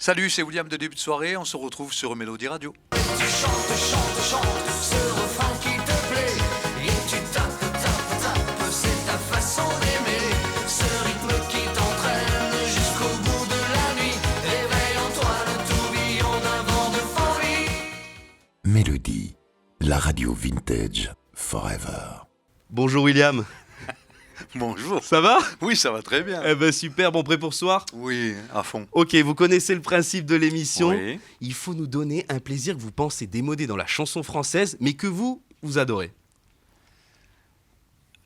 Salut, c'est William de début de soirée, on se retrouve sur Mélodie Radio. Tu chantes, chantes, chantes, ce refrain qui te plaît. Et tu tapes, tapes, tapes, c'est ta façon d'aimer. Ce rythme qui t'entraîne jusqu'au bout de la nuit. Réveille en toi le tourbillon d'un vent de folie. Mélodie, la radio vintage forever. Bonjour William, Bonjour. ça va? Oui, ça va très bien. Eh ben super, bon prêt pour ce soir? Oui, à fond. Ok, vous connaissez le principe de l'émission. Oui. Il faut nous donner un plaisir que vous pensez démodé dans la chanson française, mais que vous adorez.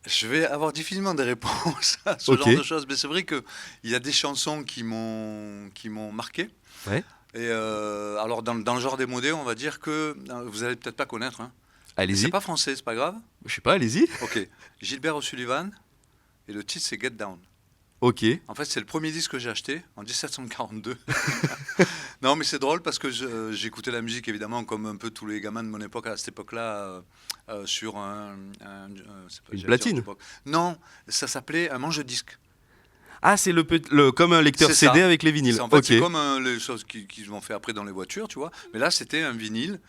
Je vais avoir difficilement des réponses à ce Ok. genre de choses, mais c'est vrai qu'il y a des chansons qui m'ont marqué. Ouais. Et alors, dans le genre des modés, on va dire que vous allez peut-être pas connaître. Hein. Allez-y. C'est pas français, c'est pas grave. Je sais pas, allez-y. Ok. Gilbert O'Sullivan, et le titre c'est Get Down. Ok. En fait, c'est le premier disque que j'ai acheté en 1742. Non, mais c'est drôle parce que j'écoutais la musique évidemment comme un peu tous les gamins de mon époque à cette époque-là sur c'est pas- Une j'allais dire platine. l'époque. Non, ça s'appelait un manche-disque. Ah, c'est comme un lecteur C'est CD ça. avec les vinyles. En fait, Ok. c'est comme les choses qu'ils ont fait après dans les voitures, tu vois. Mais là, c'était un vinyle.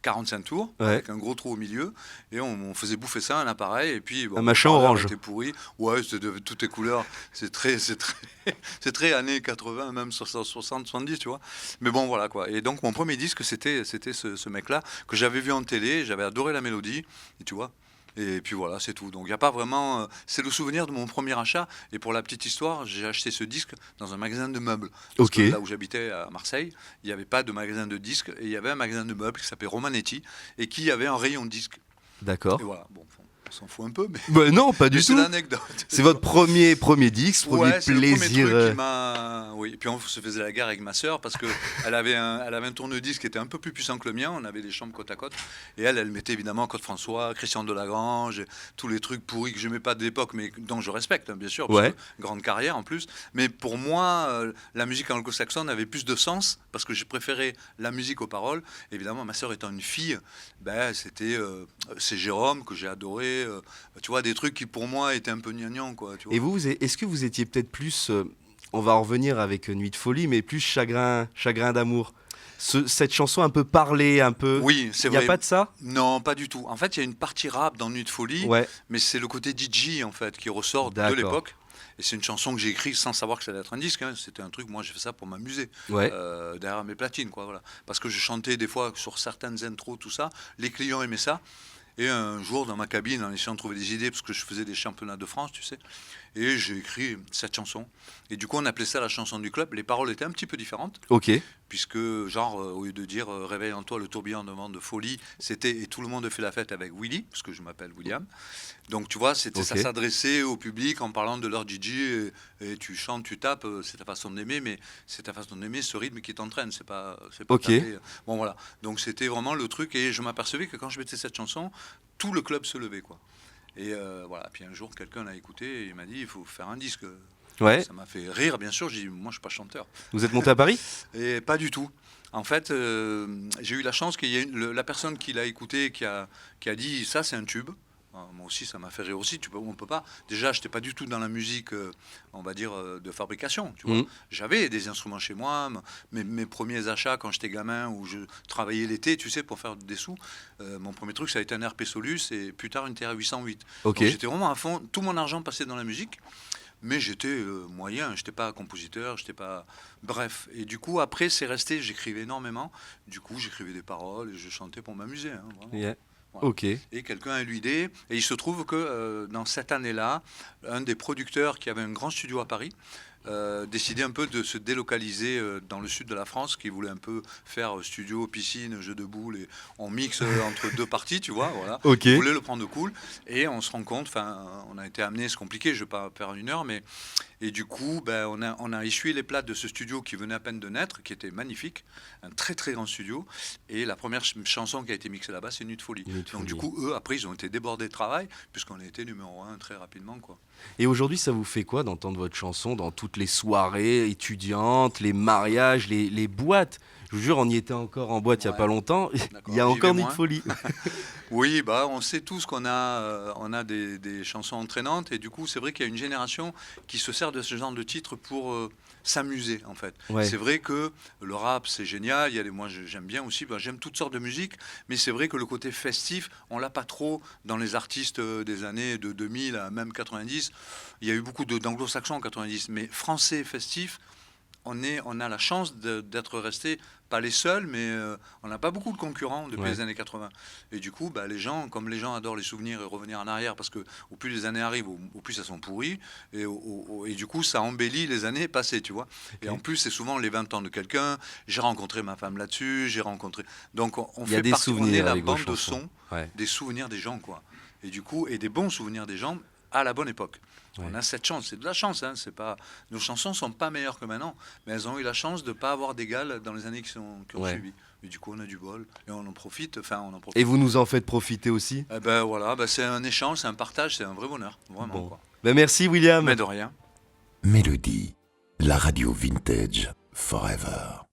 45 tours, Ouais. avec un gros trou au milieu, et on faisait bouffer ça à un appareil, et puis bon, Un machin le parleur orange. était pourri, ouais, c'était de toutes les couleurs, c'est très années 80, même 60, 70, tu vois. Mais bon, voilà quoi. Et donc mon premier disque, c'était ce mec-là que j'avais vu en télé, j'avais adoré la mélodie, et tu vois. Et puis voilà, c'est tout. Donc il n'y a pas vraiment. C'est le souvenir de mon premier achat. Et pour la petite histoire, j'ai acheté ce disque dans un magasin de meubles. Parce Ok. que là où j'habitais à Marseille, il n'y avait pas de magasin de disques. Et il y avait un magasin de meubles qui s'appelait Romanetti et qui avait un rayon disque. D'accord. Et voilà, bon, on s'en fout un peu, mais, Bah, non, pas du mais c'est tout. l'anecdote. C'est votre premier disque, premier Ouais, c'est le plaisir. premier truc qui m'a. Oui, et puis on se faisait la guerre avec ma sœur parce que elle avait un tourne-disque qui était un peu plus puissant que le mien. On avait des chambres côte à côte. Et elle mettait évidemment Claude François, Christian Delagrange, tous les trucs pourris que je n'aimais pas de l'époque, mais dont je respecte, hein, bien sûr. Parce Ouais. que grande carrière en plus. Mais pour moi, la musique anglo-saxonne avait plus de sens parce que j'ai préféré la musique aux paroles. Évidemment, ma sœur étant une fille, ben, c'est Jérôme que j'ai adoré. Tu vois, des trucs qui pour moi étaient un peu gnangnan, quoi. Tu vois. Et vous, est-ce que vous étiez peut-être plus, on va en revenir avec Nuit de folie, mais plus chagrin d'amour? Cette chanson un peu parlée, un peu. Oui, c'est Il n'y a vrai. pas de ça? Non, pas du tout. En fait, il y a une partie rap dans Nuit de folie, Ouais. mais c'est le côté DJ en fait qui ressort de D'accord. l'époque. Et c'est une chanson que j'ai écrite sans savoir que ça allait être un disque. Hein. C'était un truc, moi j'ai fait ça pour m'amuser, Ouais. derrière mes platines, quoi. Voilà. Parce que je chantais des fois sur certaines intros, tout ça. Les clients aimaient ça. Et un jour, dans ma cabine, en essayant de trouver des idées, parce que je faisais des championnats de France, tu sais, et j'ai écrit cette chanson. Et du coup, on appelait ça la chanson du club. Les paroles étaient un petit peu différentes, Ok. puisque, genre, au lieu de dire réveille en toi le tourbillon de vent de folie, c'était et tout le monde fait la fête avec Willy, parce que je m'appelle William. Donc, tu vois, ça Ok. s'adressait au public en parlant de leur DJ, et tu chantes, tu tapes, c'est ta façon d'aimer, mais c'est ta façon d'aimer ce rythme qui t'entraîne, c'est pas Ok. taper. Bon, voilà. Donc, c'était vraiment le truc, et je m'apercevais que quand je mettais cette chanson, tout le club se levait, quoi. Et voilà. Puis un jour, quelqu'un l'a écouté et il m'a dit il faut faire un disque. Ouais. Ça m'a fait rire, bien sûr. J'ai dit moi, je suis pas chanteur. Vous êtes monté à Paris? Et pas du tout. En fait, j'ai eu la chance qu'il y ait la personne qui l'a écouté, qui a dit ça, c'est un tube. Moi aussi, ça m'a fait rire aussi. On peut pas. Déjà, j'étais pas du tout dans la musique, on va dire, de fabrication. Tu vois. Mhm. J'avais des instruments chez moi. Mes premiers achats quand j'étais gamin, où je travaillais l'été, tu sais, pour faire des sous. Mon premier truc, ça a été un RP Solus et plus tard une TR-808. Ok. Donc, j'étais vraiment à fond. Tout mon argent passait dans la musique. Mais j'étais moyen, j'étais pas compositeur, j'étais pas. Bref. Et du coup, après, c'est resté, j'écrivais énormément. Du coup, j'écrivais des paroles et je chantais pour m'amuser. Hein, vraiment. Yeah. Voilà. Ok. Et quelqu'un a eu l'idée. Et il se trouve que dans cette année-là, un des producteurs qui avait un grand studio à Paris décidait un peu de se délocaliser dans le sud de la France, qui voulait un peu faire studio, piscine, jeu de boules, et on mixe entre deux parties, tu vois. Voilà. Ok. Il voulait le prendre cool. Et on se rend compte, on a été amené, c'est compliqué, je ne vais pas faire une heure, mais. Et du coup, ben, on a essuyé les plates de ce studio qui venait à peine de naître, qui était magnifique, un très très grand studio. Et la première chanson qui a été mixée là-bas, c'est Nuit de folie. Nuit de Donc du folie. coup, eux, après, ils ont été débordés de travail, puisqu'on a été numéro 1 très rapidement, quoi. Et aujourd'hui, ça vous fait quoi d'entendre votre chanson dans toutes les soirées étudiantes, les mariages, les boîtes? Je Je vous jure, on y était encore en boîte il n'y a Ouais. pas longtemps. D'accord, Il y a j'y encore vais Nuit moins. de Folie. Oui, bah, on sait tous on a des chansons entraînantes et du coup, c'est vrai qu'il y a une génération qui se sert de ce genre de titres pour s'amuser en fait. Ouais. C'est vrai que le rap, c'est génial. Moi, j'aime bien aussi. Bah, j'aime toutes sortes de musique, mais c'est vrai que le côté festif, on l'a pas trop dans les artistes des années de 2000 à même 90. Il y a eu beaucoup d'anglo-saxons en 90, mais français festif. On a la chance d'être restés, pas les seuls, mais on n'a pas beaucoup de concurrents depuis Ouais. les années 80. Et du coup, bah, comme les gens adorent les souvenirs et revenir en arrière, parce que au plus les années arrivent, au plus elles sont pourries, et du coup, ça embellit les années passées, tu vois. Et en plus, c'est souvent les 20 ans de quelqu'un. J'ai rencontré ma femme là-dessus, j'ai rencontré. Donc, on Il y a fait des partie, on est souvenirs la avec vos bande de chansons. son Ouais. des souvenirs des gens, quoi. Et du coup, et des bons souvenirs des gens à la bonne époque. Ouais. On a cette chance, c'est de la chance. Hein, c'est pas, nos chansons sont pas meilleures que maintenant, mais elles ont eu la chance de ne pas avoir d'égal dans les années qui ont Ouais. suivi. Et du coup, on a du bol et on en profite. Enfin, on en profite. Et vous nous en faites profiter aussi. Eh ben voilà, ben, c'est un échange, c'est un partage, c'est un vrai bonheur, vraiment. Bon. Quoi. Ben merci William. Mais de rien. Mélodie, la radio vintage forever.